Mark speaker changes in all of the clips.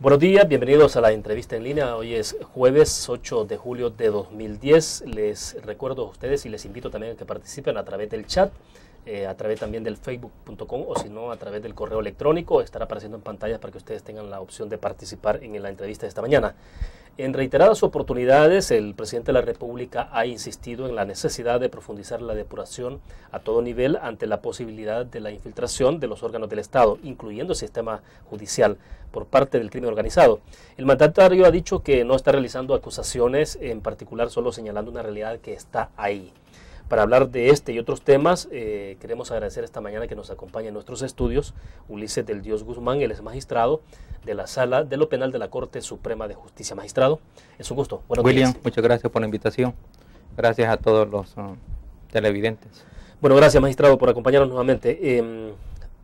Speaker 1: Buenos días, bienvenidos a la entrevista en línea. Hoy es jueves 8 de julio de 2010. Les recuerdo a ustedes y les invito también a que participen a través del chat, a través también del facebook.com o si no a través del correo electrónico. Estará apareciendo en pantalla para que ustedes tengan la opción de participar en la entrevista de esta mañana. En reiteradas oportunidades, el presidente de la República ha insistido en la necesidad de profundizar la depuración a todo nivel ante la posibilidad de la infiltración de los órganos del Estado, incluyendo el sistema judicial, por parte del crimen organizado. El mandatario ha dicho que no está realizando acusaciones, en particular solo señalando una realidad que está ahí. Para hablar de este y otros temas, queremos agradecer esta mañana que nos acompaña en nuestros estudios Ulises del Dios Guzmán. Él es magistrado de la Sala de lo Penal de la Corte Suprema de Justicia. Magistrado, es un gusto. Buenos
Speaker 2: William,
Speaker 1: días.
Speaker 2: Muchas gracias por la invitación. Gracias a todos los televidentes.
Speaker 1: Bueno, gracias, magistrado, por acompañarnos nuevamente.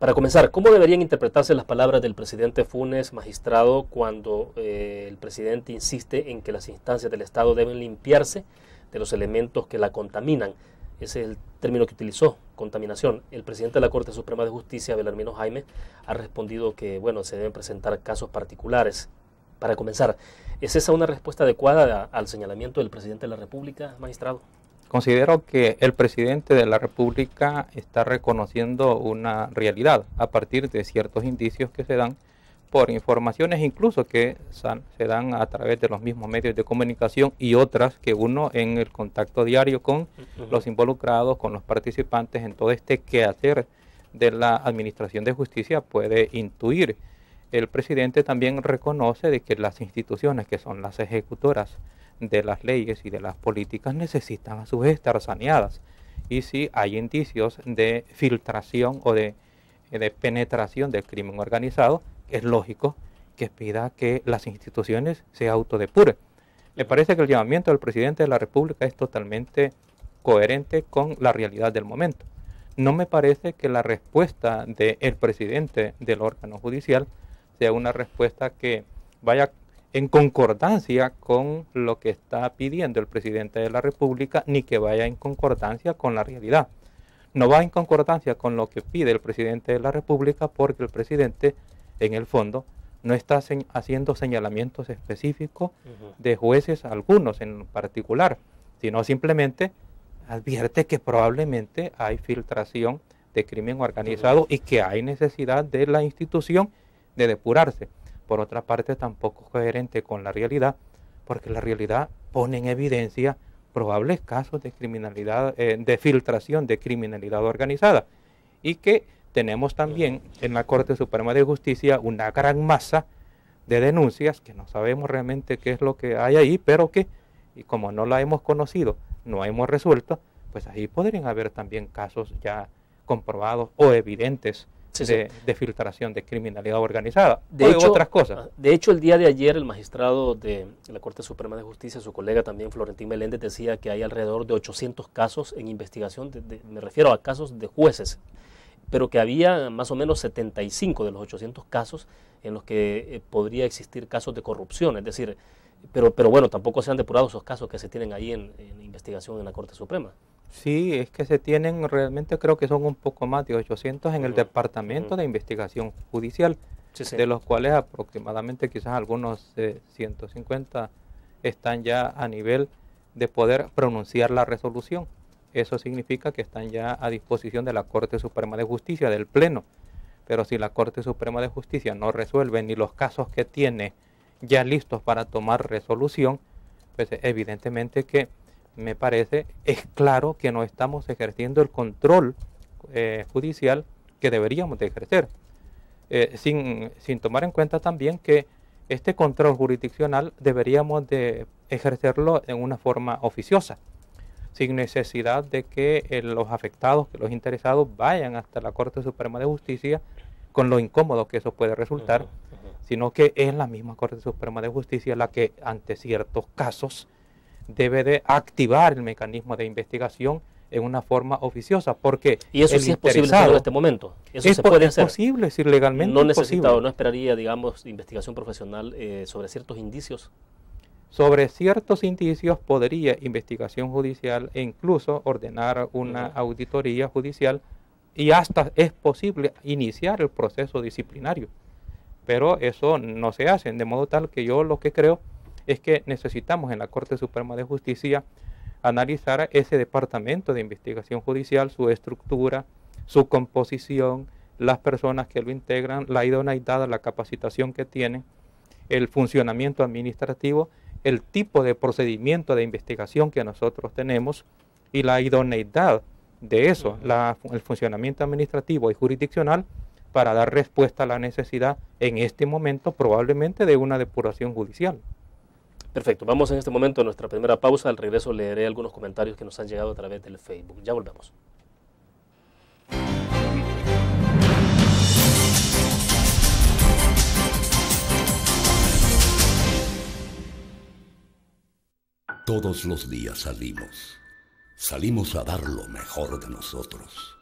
Speaker 1: Para comenzar, ¿cómo deberían interpretarse las palabras del presidente Funes, magistrado, cuando el presidente insiste en que las instancias del Estado deben limpiarse de los elementos que la contaminan? Ese es el término que utilizó, contaminación. El presidente de la Corte Suprema de Justicia, Belarmino Jaime, ha respondido que, bueno, se deben presentar casos particulares. Para comenzar, ¿es esa una respuesta adecuada al señalamiento del presidente de la República, magistrado?
Speaker 2: Considero que el presidente de la República está reconociendo una realidad a partir de ciertos indicios que se dan por informaciones incluso que se dan a través de los mismos medios de comunicación y otras que uno en el contacto diario con los involucrados, con los participantes en todo este quehacer de la Administración de Justicia puede intuir. El presidente también reconoce de que las instituciones que son las ejecutoras de las leyes y de las políticas necesitan a su vez estar saneadas. Y si hay indicios de filtración o de penetración del crimen organizado, es lógico que pida que las instituciones se autodepuren. Me parece que el llamamiento del presidente de la República es totalmente coherente con la realidad del momento. No me parece que la respuesta del presidente del órgano judicial sea una respuesta que vaya en concordancia con lo que está pidiendo el presidente de la República, ni que vaya en concordancia con la realidad. No va en concordancia con lo que pide el presidente de la República porque el presidente, en el fondo, no está haciendo señalamientos específicos de jueces, algunos en particular, sino simplemente advierte que probablemente hay filtración de crimen organizado y que hay necesidad de la institución de depurarse. Por otra parte, tampoco es coherente con la realidad, porque la realidad pone en evidencia probables casos de criminalidad, de filtración de criminalidad organizada, y que tenemos también en la Corte Suprema de Justicia una gran masa de denuncias que no sabemos realmente qué es lo que hay ahí, pero que, y como no la hemos conocido, no hemos resuelto, pues ahí podrían haber también casos ya comprobados o evidentes de filtración de criminalidad organizada, de otras cosas.
Speaker 1: De hecho, el día de ayer el magistrado de la Corte Suprema de Justicia, su colega también Florentín Meléndez, decía que hay alrededor de 800 casos en investigación, me refiero a casos de jueces, pero que había más o menos 75 de los 800 casos en los que podría existir casos de corrupción, es decir, pero bueno, tampoco se han depurado esos casos que se tienen ahí en investigación en la Corte Suprema.
Speaker 2: Sí, es que se tienen, realmente creo que son un poco más de 800 en el Departamento de Investigación Judicial, de los cuales aproximadamente quizás algunos 150 están ya a nivel de poder pronunciar la resolución. Eso significa que están ya a disposición de la Corte Suprema de Justicia, del Pleno. Pero si la Corte Suprema de Justicia no resuelve ni los casos que tiene ya listos para tomar resolución, pues evidentemente que me parece, es claro que no estamos ejerciendo el control judicial que deberíamos de ejercer. Sin tomar en cuenta también que este control jurisdiccional deberíamos de ejercerlo en una forma oficiosa, sin necesidad de que los afectados, que los interesados vayan hasta la Corte Suprema de Justicia con lo incómodo que eso puede resultar, sino que es la misma Corte Suprema de Justicia la que ante ciertos casos debe de activar el mecanismo de investigación en una forma oficiosa, porque
Speaker 1: y eso sí es posible hacerlo en este momento. Eso se puede hacer.
Speaker 2: Es posible, es legalmente
Speaker 1: no necesita o no esperaría, digamos, investigación profesional sobre ciertos indicios.
Speaker 2: Sobre ciertos indicios podría investigación judicial e incluso ordenar una auditoría judicial y hasta es posible iniciar el proceso disciplinario. pero eso no se hace, de modo tal que yo lo que creo es que necesitamos en la Corte Suprema de Justicia analizar ese departamento de investigación judicial, su estructura, su composición, las personas que lo integran, la idoneidad, la capacitación que tienen, el funcionamiento administrativo, el tipo de procedimiento de investigación que nosotros tenemos y la idoneidad de eso, el funcionamiento administrativo y jurisdiccional para dar respuesta a la necesidad en este momento probablemente de una depuración judicial.
Speaker 1: Perfecto, vamos en este momento a nuestra primera pausa. Al regreso leeré algunos comentarios que nos han llegado a través del Facebook. Ya volvemos.
Speaker 3: Todos los días salimos a dar lo mejor de nosotros.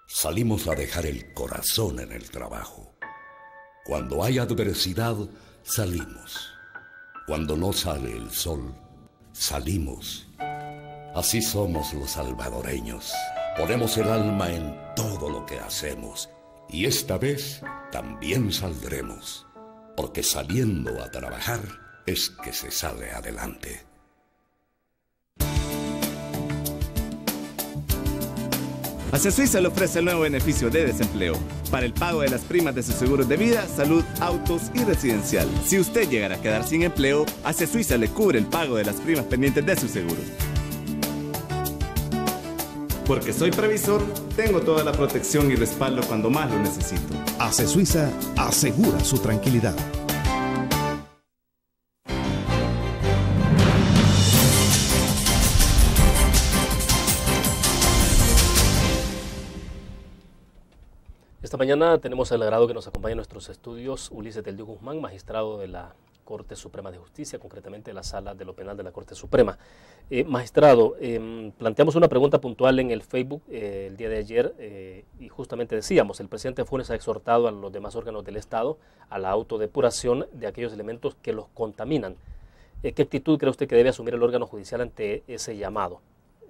Speaker 3: Salimos a dejar el corazón en el trabajo. Cuando hay adversidad, salimos. Cuando no sale el sol, salimos. Así somos los salvadoreños. Ponemos el alma en todo lo que hacemos. Y esta vez también saldremos. Porque saliendo a trabajar es que se sale adelante.
Speaker 4: Hacia Suiza le ofrece el nuevo beneficio de desempleo para el pago de las primas de sus seguros de vida, salud, autos y residencial. Si usted llegara a quedar sin empleo, Hacia Suiza le cubre el pago de las primas pendientes de su seguro. Porque soy previsor, tengo toda la protección y respaldo cuando más lo necesito.
Speaker 5: Hacia Suiza asegura su tranquilidad.
Speaker 1: Esta mañana tenemos el agrado que nos acompañe en nuestros estudios Ulises del Dios Guzmán, magistrado de la Corte Suprema de Justicia, concretamente de la Sala de lo Penal de la Corte Suprema. Magistrado, planteamos una pregunta puntual en el Facebook el día de ayer y justamente decíamos, el presidente Funes ha exhortado a los demás órganos del Estado a la autodepuración de aquellos elementos que los contaminan. ¿Qué actitud cree usted que debe asumir el órgano judicial ante ese llamado?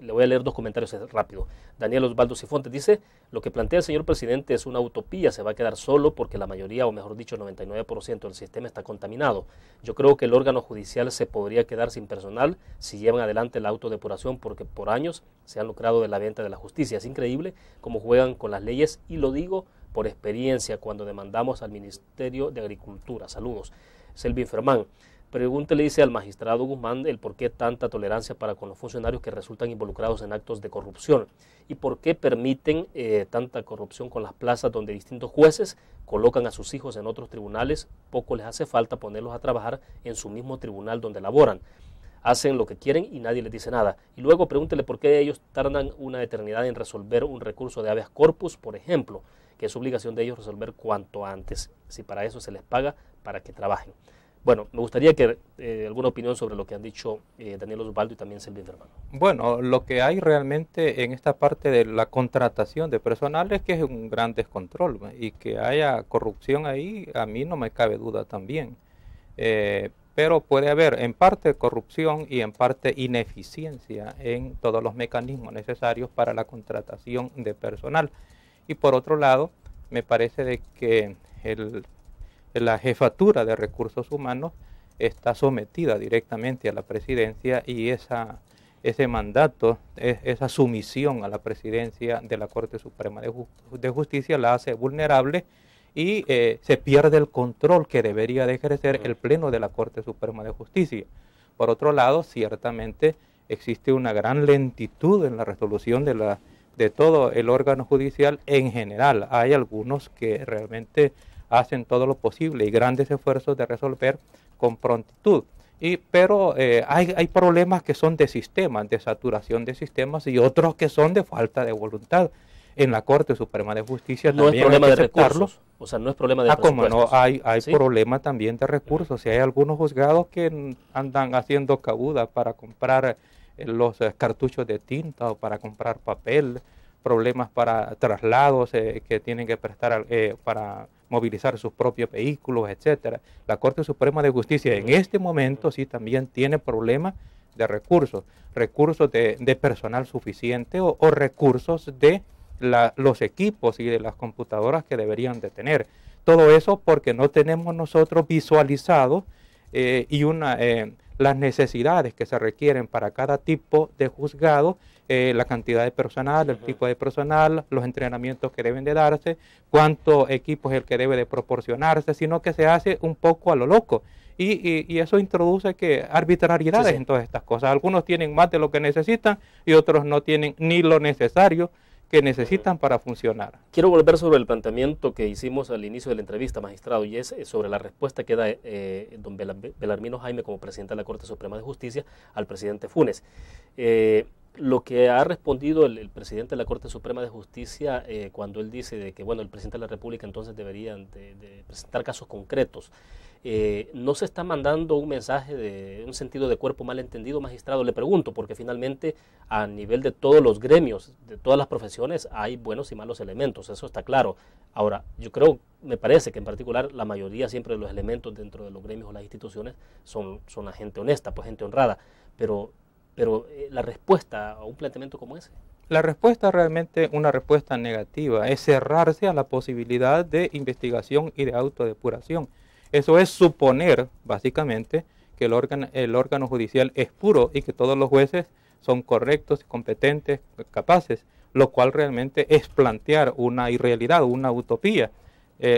Speaker 1: Le voy a leer dos comentarios rápido. Daniel Osvaldo Cifontes dice, lo que plantea el señor presidente es una utopía, se va a quedar solo porque la mayoría, o mejor dicho, el 99% del sistema está contaminado. Yo creo que el órgano judicial se podría quedar sin personal si llevan adelante la autodepuración porque por años se han lucrado de la venta de la justicia. Es increíble cómo juegan con las leyes y lo digo por experiencia cuando demandamos al Ministerio de Agricultura. Saludos. Selvin Fermán. Pregúntele, dice al magistrado Guzmán, el por qué tanta tolerancia para con los funcionarios que resultan involucrados en actos de corrupción y por qué permiten tanta corrupción con las plazas donde distintos jueces colocan a sus hijos en otros tribunales, poco les hace falta ponerlos a trabajar en su mismo tribunal donde laboran. Hacen lo que quieren y nadie les dice nada. Y luego pregúntele por qué ellos tardan una eternidad en resolver un recurso de habeas corpus, por ejemplo, que es obligación de ellos resolver cuanto antes, si para eso se les paga para que trabajen. Bueno, me gustaría que alguna opinión sobre lo que han dicho Daniel Osvaldo y también Selvin Fermán.
Speaker 2: Bueno, lo que hay realmente en esta parte de la contratación de personal es que es un gran descontrol y que haya corrupción ahí, a mí no me cabe duda también. Pero puede haber en parte corrupción y en parte ineficiencia en todos los mecanismos necesarios para la contratación de personal. Y por otro lado, me parece de que la jefatura de recursos humanos está sometida directamente a la presidencia y ese mandato, esa sumisión a la presidencia de la Corte Suprema de Justicia la hace vulnerable y se pierde el control que debería de ejercer el Pleno de la Corte Suprema de Justicia. Por otro lado, ciertamente existe una gran lentitud en la resolución de todo el órgano judicial en general. Hay algunos que realmente hacen todo lo posible y grandes esfuerzos de resolver con prontitud. Pero hay problemas que son de sistemas, de saturación de sistemas y otros que son de falta de voluntad. En la Corte Suprema de Justicia
Speaker 1: no
Speaker 2: también
Speaker 1: es problema
Speaker 2: hay que
Speaker 1: de
Speaker 2: aceptarlo.
Speaker 1: recursos, o sea, no es problema de
Speaker 2: como
Speaker 1: presupuestos.
Speaker 2: no, hay
Speaker 1: ¿Sí?
Speaker 2: problema también de recursos. Si hay algunos juzgados que andan haciendo cabuda para comprar los cartuchos de tinta o para comprar papel, problemas para traslados que tienen que prestar para movilizar sus propios vehículos, etcétera. La Corte Suprema de Justicia en este momento sí también tiene problemas de recursos de personal suficiente o recursos de los equipos y de las computadoras que deberían de tener. Todo eso porque no tenemos nosotros visualizado las necesidades que se requieren para cada tipo de juzgado, la cantidad de personal, el tipo de personal, los entrenamientos que deben de darse, cuánto equipo es el que debe de proporcionarse, sino que se hace un poco a lo loco. Y eso introduce arbitrariedades en todas estas cosas. Algunos tienen más de lo que necesitan y otros no tienen ni lo necesario que necesitan para funcionar.
Speaker 1: Quiero volver sobre el planteamiento que hicimos al inicio de la entrevista, magistrado, y es sobre la respuesta que da don Belarmino Jaime como presidente de la Corte Suprema de Justicia al presidente Funes. Lo que ha respondido el presidente de la Corte Suprema de Justicia cuando él dice de que bueno, el presidente de la República entonces debería de presentar casos concretos. ¿No se está mandando un mensaje de un sentido de cuerpo malentendido, magistrado? Le pregunto, porque finalmente a nivel de todos los gremios, de todas las profesiones, hay buenos y malos elementos, eso está claro. Ahora, yo creo, me parece que en particular la mayoría siempre de los elementos dentro de los gremios o las instituciones son la gente honesta, pues gente honrada, pero la respuesta a un planteamiento como ese.
Speaker 2: La respuesta realmente, una respuesta negativa, es cerrarse a la posibilidad de investigación y de autodepuración. Eso es suponer, básicamente, que el órgano judicial es puro y que todos los jueces son correctos, competentes, capaces, lo cual realmente es plantear una irrealidad, una utopía.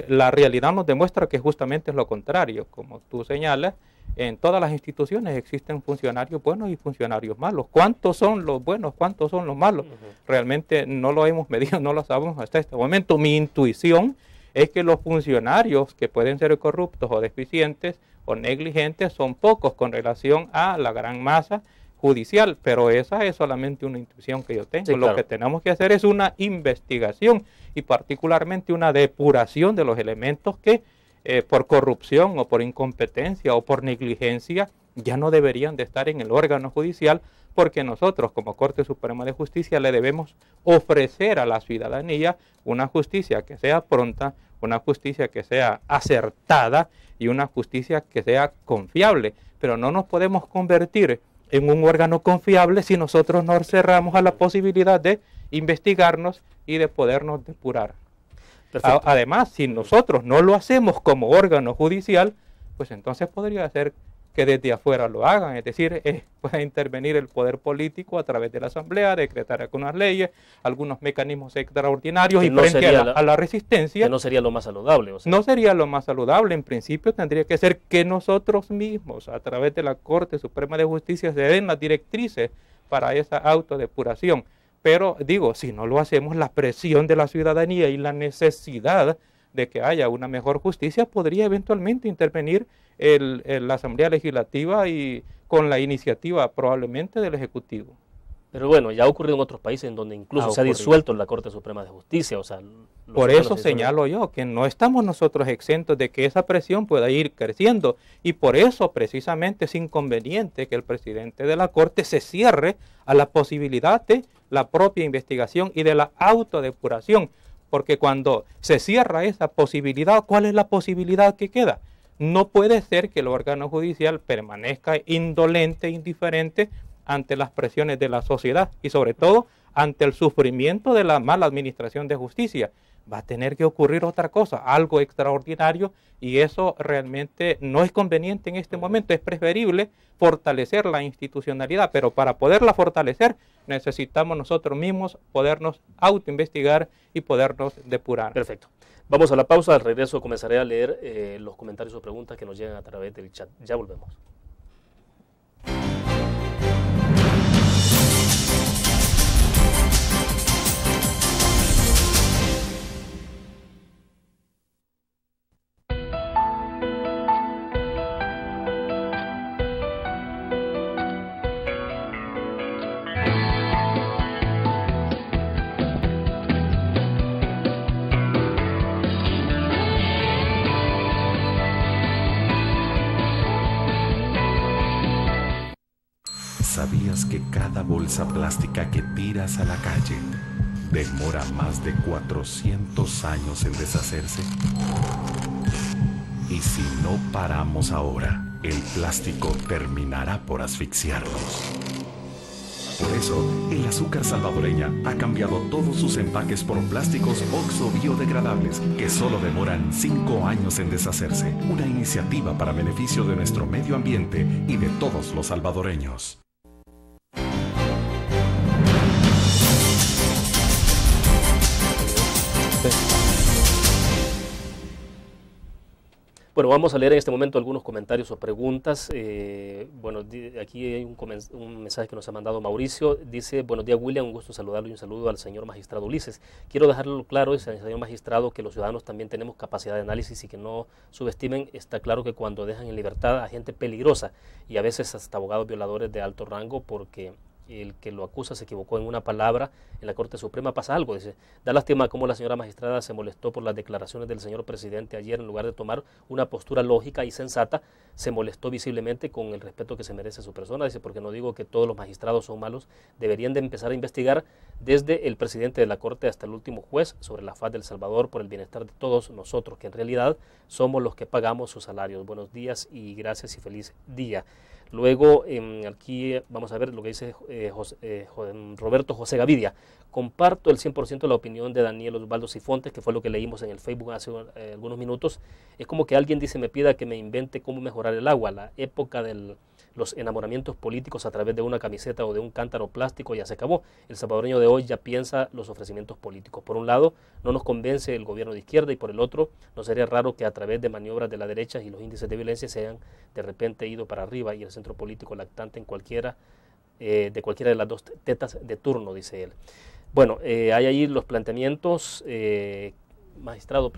Speaker 2: La realidad nos demuestra que justamente es lo contrario. Como tú señalas, en todas las instituciones existen funcionarios buenos y funcionarios malos. ¿Cuántos son los buenos? ¿Cuántos son los malos? Realmente no lo hemos medido, no lo sabemos hasta este momento. Mi intuición es que los funcionarios que pueden ser corruptos o deficientes o negligentes son pocos con relación a la gran masa judicial, pero esa es solamente una intuición que yo tengo. Sí, claro. Lo que tenemos que hacer es una investigación y particularmente una depuración de los elementos que por corrupción o por incompetencia o por negligencia ya no deberían de estar en el órgano judicial, porque nosotros como Corte Suprema de Justicia le debemos ofrecer a la ciudadanía una justicia que sea pronta, una justicia que sea acertada y una justicia que sea confiable, pero no nos podemos convertir en un órgano confiable si nosotros nos cerramos a la posibilidad de investigarnos y de podernos depurar. Además, si nosotros no lo hacemos como órgano judicial, pues entonces podría ser que desde afuera lo hagan, es decir, puede intervenir el poder político a través de la Asamblea, decretar algunas leyes, algunos mecanismos extraordinarios y frente a la resistencia.
Speaker 1: Que no sería lo más saludable. O sea.
Speaker 2: No sería lo más saludable, en principio tendría que ser que nosotros mismos, a través de la Corte Suprema de Justicia, se den las directrices para esa autodepuración. Pero digo, si no lo hacemos, la presión de la ciudadanía y la necesidad de que haya una mejor justicia podría eventualmente intervenir la Asamblea Legislativa y con la iniciativa probablemente del Ejecutivo.
Speaker 1: Pero bueno, ya ha ocurrido en otros países en donde incluso se ha disuelto la Corte Suprema de Justicia. O sea,
Speaker 2: por eso señalo yo que no estamos nosotros exentos de que esa presión pueda ir creciendo, y por eso precisamente es inconveniente que el presidente de la Corte se cierre a la posibilidad de la propia investigación y de la autodepuración, porque cuando se cierra esa posibilidad, ¿cuál es la posibilidad que queda? No puede ser que el órgano judicial permanezca indolente, indiferente ante las presiones de la sociedad y sobre todo ante el sufrimiento de la mala administración de justicia. Va a tener que ocurrir otra cosa, algo extraordinario, y eso realmente no es conveniente en este momento. Es preferible fortalecer la institucionalidad, pero para poderla fortalecer necesitamos nosotros mismos podernos autoinvestigar y podernos depurar.
Speaker 1: Perfecto. Vamos a la pausa, al regreso comenzaré a leer los comentarios o preguntas que nos llegan a través del chat. Ya volvemos.
Speaker 6: ¿Sabías que cada bolsa plástica que tiras a la calle demora más de 400 años en deshacerse? Y si no paramos ahora, el plástico terminará por asfixiarnos. Por eso, el azúcar salvadoreña ha cambiado todos sus empaques por plásticos OXO biodegradables que solo demoran 5 años en deshacerse. Una iniciativa para beneficio de nuestro medio ambiente y de todos los salvadoreños.
Speaker 1: Bueno, vamos a leer en este momento algunos comentarios o preguntas. Bueno, aquí hay un mensaje que nos ha mandado Mauricio. Dice: buenos días, William, un gusto saludarlo y un saludo al señor magistrado Ulises. Quiero dejarlo claro, señor magistrado, que los ciudadanos también tenemos capacidad de análisis y que no subestimen. Está claro que cuando dejan en libertad a gente peligrosa y a veces hasta abogados violadores de alto rango, porque el que lo acusa se equivocó en una palabra, en la Corte Suprema pasa algo. Dice: da lástima cómo la señora magistrada se molestó por las declaraciones del señor presidente ayer. En lugar de tomar una postura lógica y sensata, se molestó visiblemente con el respeto que se merece su persona. Dice: porque no digo que todos los magistrados son malos, deberían de empezar a investigar desde el presidente de la Corte hasta el último juez sobre la faz del Salvador, por el bienestar de todos nosotros, que en realidad somos los que pagamos sus salarios. Buenos días y gracias y feliz día. Luego, aquí vamos a ver lo que dice Roberto José Gavidia. Comparto el 100% la opinión de Daniel Osvaldo Sifontes, que fue lo que leímos en el Facebook hace algunos minutos. Es como que alguien dice: me pida que me invente cómo mejorar el agua. La época de los enamoramientos políticos a través de una camiseta o de un cántaro plástico ya se acabó. El salvadoreño de hoy ya piensa los ofrecimientos políticos. Por un lado, no nos convence el gobierno de izquierda, y por el otro, no sería raro que a través de maniobras de la derecha y los índices de violencia se hayan de repente ido para arriba y el centro político lactante en de cualquiera de las dos tetas de turno, dice él. Bueno, hay ahí los planteamientos. Magistrado.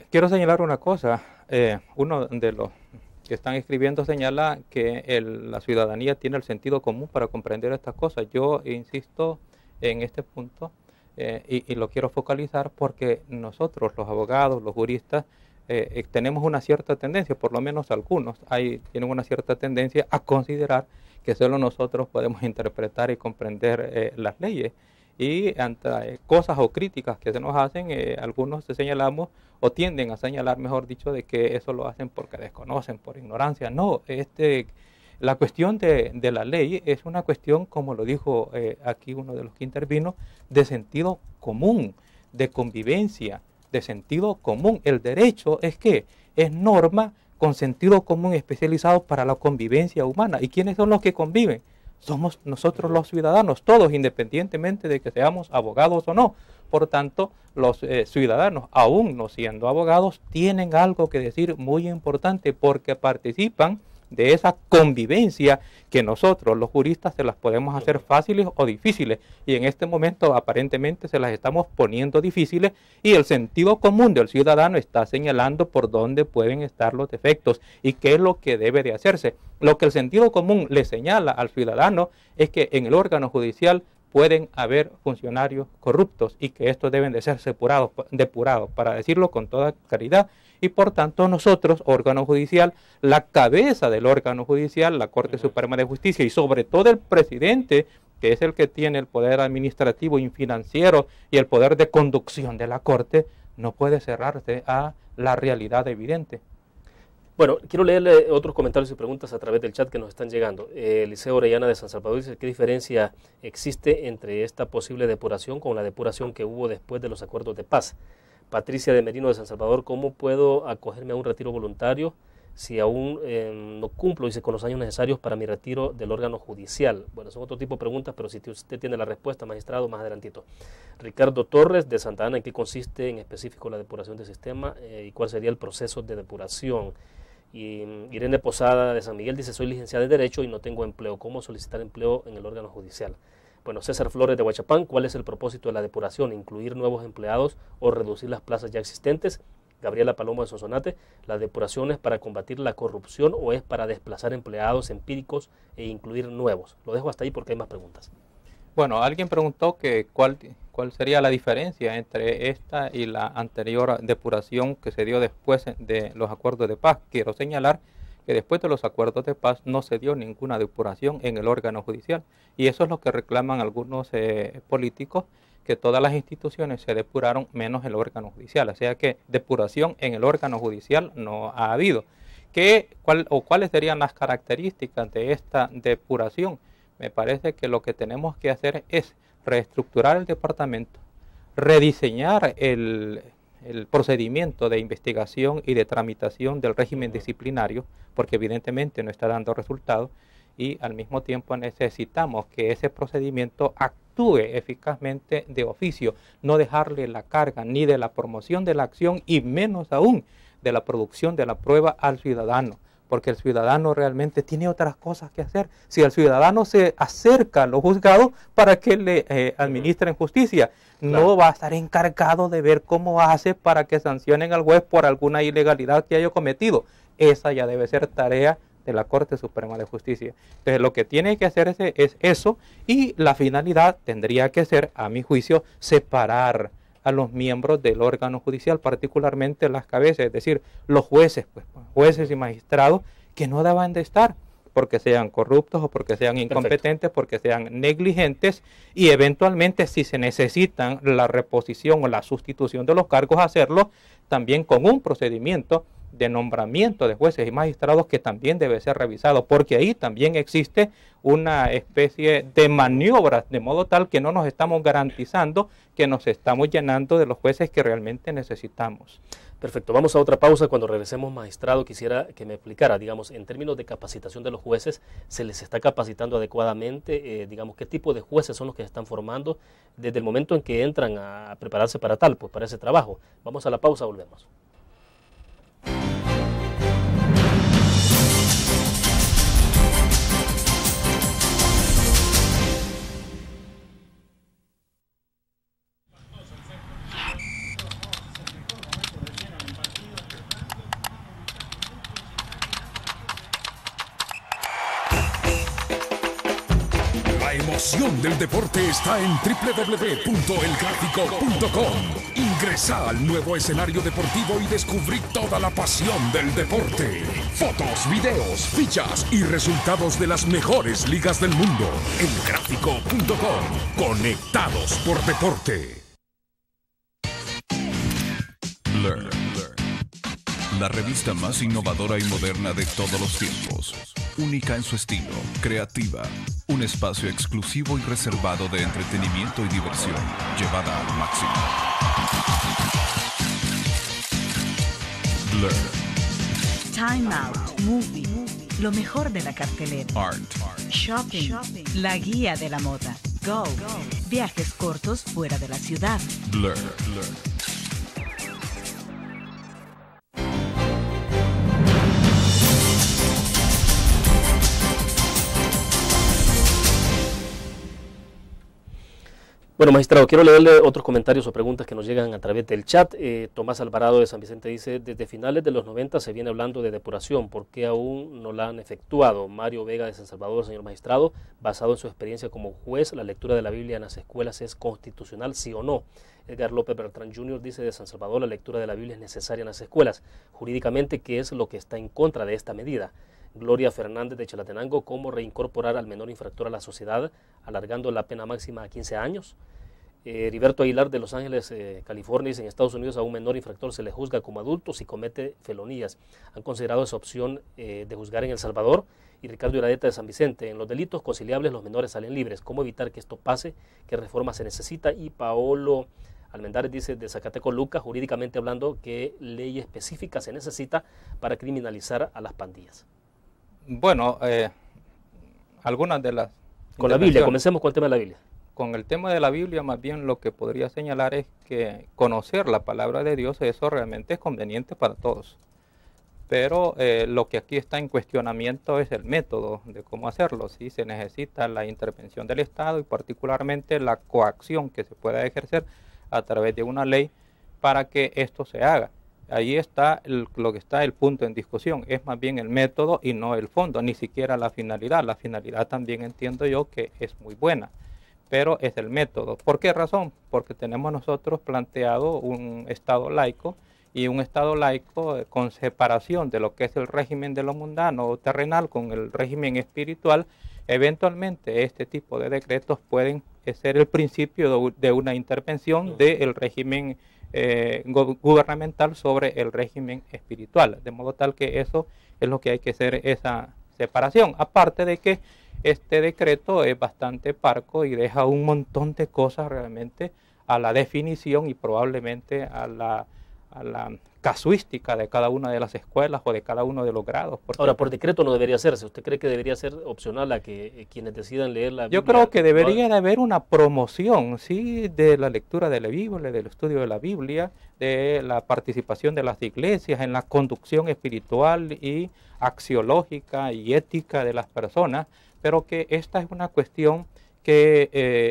Speaker 2: Quiero señalar una cosa. Uno de los que están escribiendo señala que la ciudadanía tiene el sentido común para comprender estas cosas. Yo insisto en este punto y lo quiero focalizar porque nosotros, los abogados, los juristas, tenemos una cierta tendencia, por lo menos algunos, tienen una cierta tendencia a considerar que solo nosotros podemos interpretar y comprender las leyes. Y ante cosas o críticas que se nos hacen, algunos señalamos o tienden a señalar, mejor dicho, de que eso lo hacen porque desconocen, por ignorancia. No, la cuestión de la ley es una cuestión, como lo dijo aquí uno de los que intervino, de sentido común, de convivencia, de sentido común. El derecho es norma con sentido común especializado para la convivencia humana. ¿Y quiénes son los que conviven? Somos nosotros los ciudadanos, todos, independientemente de que seamos abogados o no. Por tanto, los ciudadanos, aún no siendo abogados, tienen algo que decir muy importante porque participan de esa convivencia que nosotros, los juristas, se las podemos hacer fáciles o difíciles. Y en este momento, aparentemente, se las estamos poniendo difíciles y el sentido común del ciudadano está señalando por dónde pueden estar los defectos y qué es lo que debe de hacerse. Lo que el sentido común le señala al ciudadano es que en el órgano judicial pueden haber funcionarios corruptos y que estos deben de ser depurados, para decirlo con toda claridad. Y por tanto nosotros, órgano judicial, la cabeza del órgano judicial, la Corte Suprema de Justicia y sobre todo el presidente, que es el que tiene el poder administrativo y financiero y el poder de conducción de la Corte, no puede cerrarse a la realidad evidente.
Speaker 1: Bueno, quiero leerle otros comentarios y preguntas a través del chat que nos están llegando. Eliseo Orellana de San Salvador dice: ¿qué diferencia existe entre esta posible depuración con la depuración que hubo después de los acuerdos de paz? Patricia de Merino de San Salvador: ¿cómo puedo acogerme a un retiro voluntario si aún no cumplo, dice, con los años necesarios para mi retiro del órgano judicial? Bueno, son otro tipo de preguntas, pero si usted tiene la respuesta, magistrado, más adelantito. Ricardo Torres de Santa Ana: ¿en qué consiste en específico la depuración del sistema y cuál sería el proceso de depuración? Y Irene Posada de San Miguel dice: soy licenciada en Derecho y no tengo empleo. ¿Cómo solicitar empleo en el órgano judicial? Bueno, César Flores de Huachapán: ¿cuál es el propósito de la depuración? ¿Incluir nuevos empleados o reducir las plazas ya existentes? Gabriela Palomo de Sonsonate: ¿la depuración es para combatir la corrupción o es para desplazar empleados empíricos e incluir nuevos? Lo dejo hasta ahí porque hay más preguntas.
Speaker 2: Bueno, alguien preguntó que cuál sería la diferencia entre esta y la anterior depuración que se dio después de los acuerdos de paz. Quiero señalar que después de los acuerdos de paz no se dio ninguna depuración en el órgano judicial. Y eso es lo que reclaman algunos políticos, que todas las instituciones se depuraron menos el órgano judicial. O sea que depuración en el órgano judicial no ha habido. ¿Cuáles serían las características de esta depuración? Me parece que lo que tenemos que hacer es reestructurar el departamento, rediseñar el procedimiento de investigación y de tramitación del régimen disciplinario, porque evidentemente no está dando resultados, y al mismo tiempo necesitamos que ese procedimiento actúe eficazmente de oficio, no dejarle la carga ni de la promoción de la acción y menos aún de la producción de la prueba al ciudadano, porque el ciudadano realmente tiene otras cosas que hacer. Si el ciudadano se acerca a los juzgados para que le administren justicia, no va a estar encargado de ver cómo hace para que sancionen al juez por alguna ilegalidad que haya cometido. Esa ya debe ser tarea de la Corte Suprema de Justicia. Entonces lo que tiene que hacer es eso, y la finalidad tendría que ser, a mi juicio, separar a los miembros del órgano judicial, particularmente las cabezas, es decir, los jueces, pues, jueces y magistrados que no deben de estar, porque sean corruptos o porque sean incompetentes, porque sean negligentes, y eventualmente si se necesitan la reposición o la sustitución de los cargos, hacerlo también con un procedimiento de nombramiento de jueces y magistrados que también debe ser revisado, porque ahí también existe una especie de maniobras, de modo tal que no nos estamos garantizando que nos estamos llenando de los jueces que realmente necesitamos.
Speaker 1: Perfecto, vamos a otra pausa. Cuando regresemos, magistrado, quisiera que me explicara, digamos, en términos de capacitación de los jueces, ¿se les está capacitando adecuadamente? Digamos, ¿qué tipo de jueces son los que se están formando desde el momento en que entran a prepararse para tal, pues para ese trabajo? Vamos a la pausa, volvemos.
Speaker 3: La emoción del deporte está en www.elgráfico.com. Ingresa al nuevo escenario deportivo y descubrí toda la pasión del deporte. Fotos, videos, fichas y resultados de las mejores ligas del mundo. Elgráfico.com. Conectados por deporte.
Speaker 7: Learn. La revista más innovadora y moderna de todos los tiempos. Única en su estilo, creativa. Un espacio exclusivo y reservado de entretenimiento y diversión, llevada al máximo. Learn.
Speaker 8: Time Out, Movie, lo mejor de la cartelera.
Speaker 7: Art.
Speaker 8: Shopping, la guía de la moda. Go, viajes cortos fuera de la ciudad.
Speaker 7: Blur.
Speaker 1: Bueno, magistrado, quiero leerle otros comentarios o preguntas que nos llegan a través del chat. Tomás Alvarado de San Vicente dice, desde finales de los 90 se viene hablando de depuración, ¿por qué aún no la han efectuado? Mario Vega de San Salvador, señor magistrado, basado en su experiencia como juez, ¿la lectura de la Biblia en las escuelas es constitucional, sí o no? Edgar López Bertrán Jr. dice de San Salvador, la lectura de la Biblia es necesaria en las escuelas. Jurídicamente, ¿qué es lo que está en contra de esta medida? Gloria Fernández de Chalatenango, ¿cómo reincorporar al menor infractor a la sociedad, alargando la pena máxima a 15 años? Heriberto Aguilar de Los Ángeles, California, dice en Estados Unidos a un menor infractor se le juzga como adulto si comete felonías. ¿Han considerado esa opción de juzgar en El Salvador? Y Ricardo Iradeta de San Vicente, en los delitos conciliables los menores salen libres. ¿Cómo evitar que esto pase? ¿Qué reforma se necesita? Y Paolo Almendares dice de Zacateco Luca, jurídicamente hablando, ¿qué ley específica se necesita para criminalizar a las pandillas?
Speaker 2: Bueno, algunas de las...
Speaker 1: Con la Biblia, comencemos con el tema de la Biblia.
Speaker 2: Con el tema de la Biblia, más bien lo que podría señalar es que conocer la palabra de Dios, eso realmente es conveniente para todos. Pero lo que aquí está en cuestionamiento es el método de cómo hacerlo. Sí, se necesita la intervención del Estado y particularmente la coacción que se pueda ejercer a través de una ley para que esto se haga. Ahí está lo que está el punto en discusión, es más bien el método y no el fondo, ni siquiera la finalidad. La finalidad también entiendo yo que es muy buena, pero es el método. ¿Por qué razón? Porque tenemos nosotros planteado un Estado laico y un Estado laico con separación de lo que es el régimen de lo mundano o terrenal con el régimen espiritual. Eventualmente este tipo de decretos pueden ser el principio de una intervención del régimen gubernamental sobre el régimen espiritual, de modo tal que eso es lo que hay que hacer, esa separación. Aparte de que este decreto es bastante parco y deja un montón de cosas realmente a la definición y probablemente a la casuística de cada una de las escuelas o de cada uno de los grados.
Speaker 1: Ahora, por decreto no debería hacerse. ¿Usted cree que debería ser opcional a que quienes decidan leer la Biblia?
Speaker 2: Yo creo que debería de haber una promoción, sí, de la lectura de la Biblia, del estudio de la Biblia, de la participación de las iglesias en la conducción espiritual y axiológica y ética de las personas, pero que esta es una cuestión que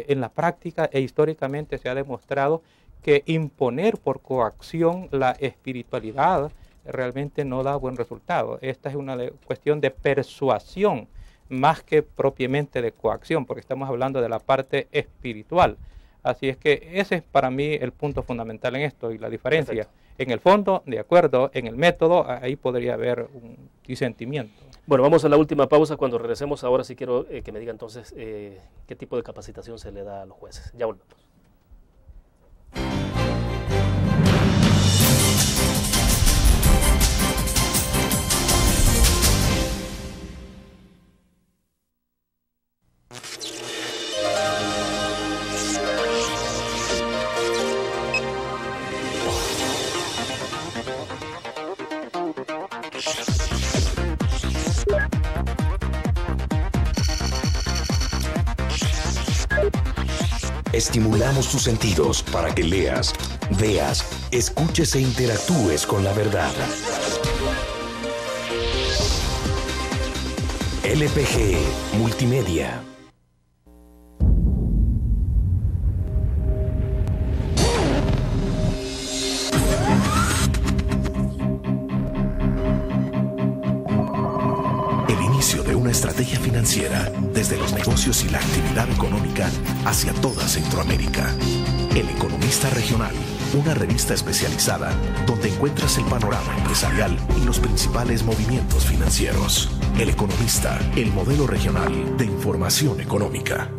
Speaker 2: en la práctica e históricamente se ha demostrado que imponer por coacción la espiritualidad realmente no da buen resultado. Esta es una cuestión de persuasión más que propiamente de coacción, porque estamos hablando de la parte espiritual. Así es que ese es para mí el punto fundamental en esto y la diferencia. Perfecto. En el fondo, de acuerdo, en el método, ahí podría haber un disentimiento.
Speaker 1: Bueno, vamos a la última pausa. Cuando regresemos ahora sí quiero que me diga entonces qué tipo de capacitación se le da a los jueces. Ya volvemos.
Speaker 3: Estimulamos tus sentidos para que leas, veas, escuches e interactúes con la verdad. LPG Multimedia. Estrategia financiera desde los negocios y la actividad económica hacia toda Centroamérica. El Economista Regional, una revista especializada donde encuentras el panorama empresarial y los principales movimientos financieros. El Economista, el modelo regional de información económica.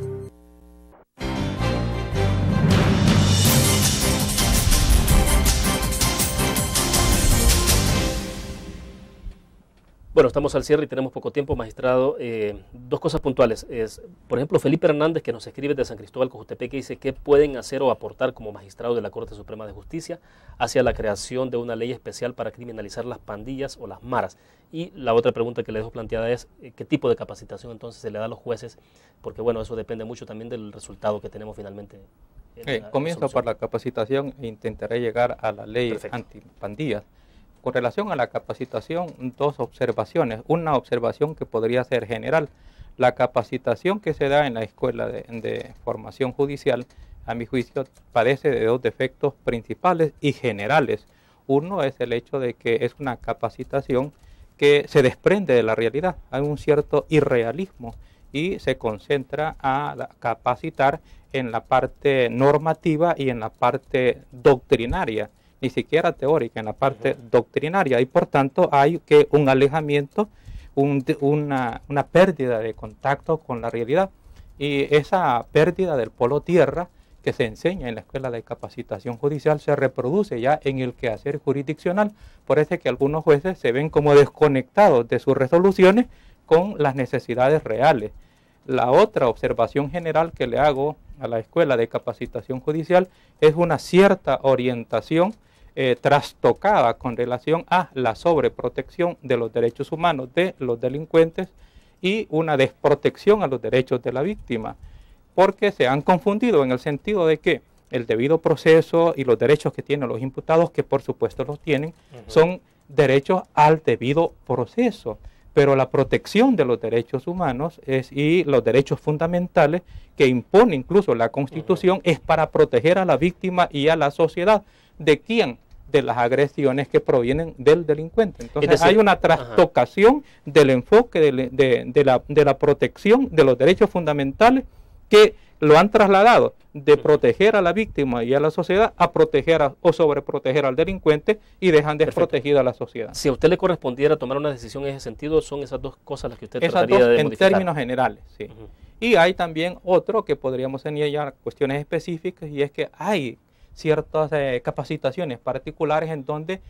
Speaker 1: Bueno, estamos al cierre y tenemos poco tiempo, magistrado. Dos cosas puntuales. Por ejemplo, Felipe Hernández, que nos escribe de San Cristóbal, Cojutepeque, dice qué pueden hacer o aportar como magistrado de la Corte Suprema de Justicia hacia la creación de una ley especial para criminalizar las pandillas o las maras. Y la otra pregunta que le dejo planteada es qué tipo de capacitación entonces se le da a los jueces, porque bueno, eso depende mucho también del resultado que tenemos finalmente.
Speaker 2: Comienzo por la capacitación e intentaré llegar a la ley antipandillas. Con relación a la capacitación, dos observaciones. Una observación que podría ser general. La capacitación que se da en la Escuela de Formación Judicial, a mi juicio, padece de dos defectos principales y generales. Uno es el hecho de que es una capacitación que se desprende de la realidad. Hay un cierto irrealismo y se concentra a capacitar en la parte normativa y en la parte doctrinaria, ni siquiera teórica, en la parte doctrinaria, y por tanto hay que un alejamiento, una pérdida de contacto con la realidad, y esa pérdida del polo tierra que se enseña en la Escuela de Capacitación Judicial se reproduce ya en el quehacer jurisdiccional. Por eso es que algunos jueces se ven como desconectados de sus resoluciones con las necesidades reales. La otra observación general que le hago a la Escuela de Capacitación Judicial es una cierta orientación trastocada con relación a la sobreprotección de los derechos humanos de los delincuentes y una desprotección a los derechos de la víctima, porque se han confundido en el sentido de que el debido proceso y los derechos que tienen los imputados, que por supuesto los tienen, son derechos al debido proceso, pero la protección de los derechos humanos y los derechos fundamentales que impone incluso la Constitución es para proteger a la víctima y a la sociedad. ¿De quién? De las agresiones que provienen del delincuente. Entonces hay una trastocación del enfoque de la protección de los derechos fundamentales que lo han trasladado de proteger a la víctima y a la sociedad a proteger o sobreproteger al delincuente y dejan desprotegida a la sociedad.
Speaker 1: Si a usted le correspondiera tomar una decisión en ese sentido, son esas dos cosas las que usted trataría de modificar.
Speaker 2: En términos generales, sí. Y hay también otro que podríamos señalar cuestiones específicas, y es que hay ciertas capacitaciones particulares en donde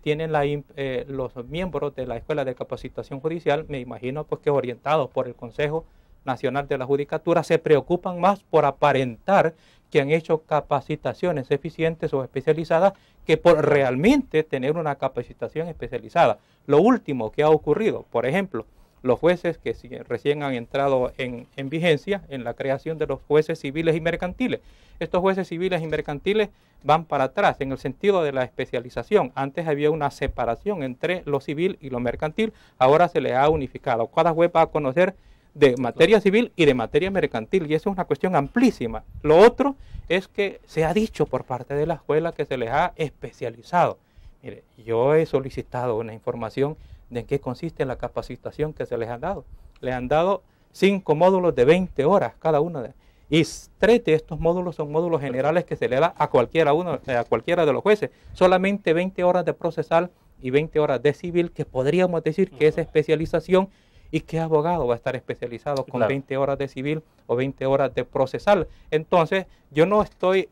Speaker 2: tienen los miembros de la Escuela de Capacitación Judicial, me imagino pues que orientados por el Consejo Nacional de la Judicatura se preocupan más por aparentar que han hecho capacitaciones eficientes o especializadas que por realmente tener una capacitación especializada. Lo último que ha ocurrido, por ejemplo, los jueces que recién han entrado en vigencia en la creación de los jueces civiles y mercantiles. Estos jueces civiles y mercantiles van para atrás en el sentido de la especialización. Antes había una separación entre lo civil y lo mercantil, ahora se le ha unificado. Cada juez va a conocer de materia civil y de materia mercantil, y eso es una cuestión amplísima. Lo otro es que se ha dicho por parte de la escuela que se les ha especializado. Mire, yo he solicitado una información de en qué consiste la capacitación que se les ha dado. Les han dado 5 módulos de 20 horas cada uno. Y 3 de estos módulos son módulos generales que se le da a cualquiera de los jueces. Solamente 20 horas de procesal y 20 horas de civil, que podríamos decir que es especialización. ¿Y qué abogado va a estar especializado con 20 horas de civil o 20 horas de procesal? Entonces, yo no estoy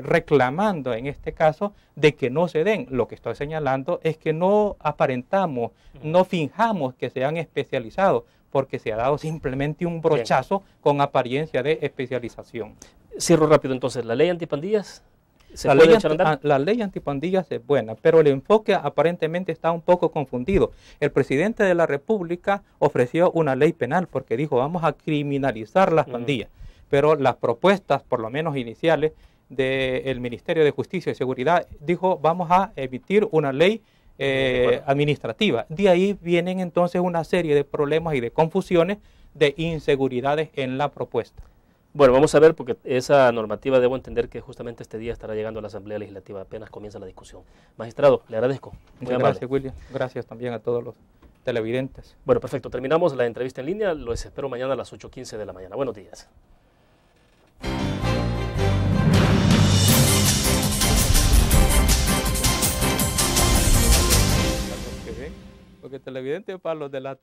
Speaker 2: reclamando en este caso de que no se den. Lo que estoy señalando es que no aparentamos, no finjamos que se han especializado, porque se ha dado simplemente un brochazo con apariencia de especialización.
Speaker 1: Cierro rápido entonces. ¿La ley antipandillas?
Speaker 2: La ley antipandillas es buena, pero el enfoque aparentemente está un poco confundido. El presidente de la República ofreció una ley penal porque dijo vamos a criminalizar las pandillas, pero las propuestas, por lo menos iniciales, del Ministerio de Justicia y Seguridad dijo vamos a emitir una ley administrativa. De ahí vienen entonces una serie de problemas y de confusiones, de inseguridades en la propuesta.
Speaker 1: Bueno, vamos a ver, porque esa normativa debo entender que justamente este día estará llegando a la Asamblea Legislativa, apenas comienza la discusión. Magistrado, le agradezco.
Speaker 2: Muchas gracias, William. Gracias también a todos los televidentes.
Speaker 1: Bueno, perfecto. Terminamos la entrevista en línea. Los espero mañana a las 8:15 de la mañana. Buenos días.
Speaker 2: Porque televidentes para los de la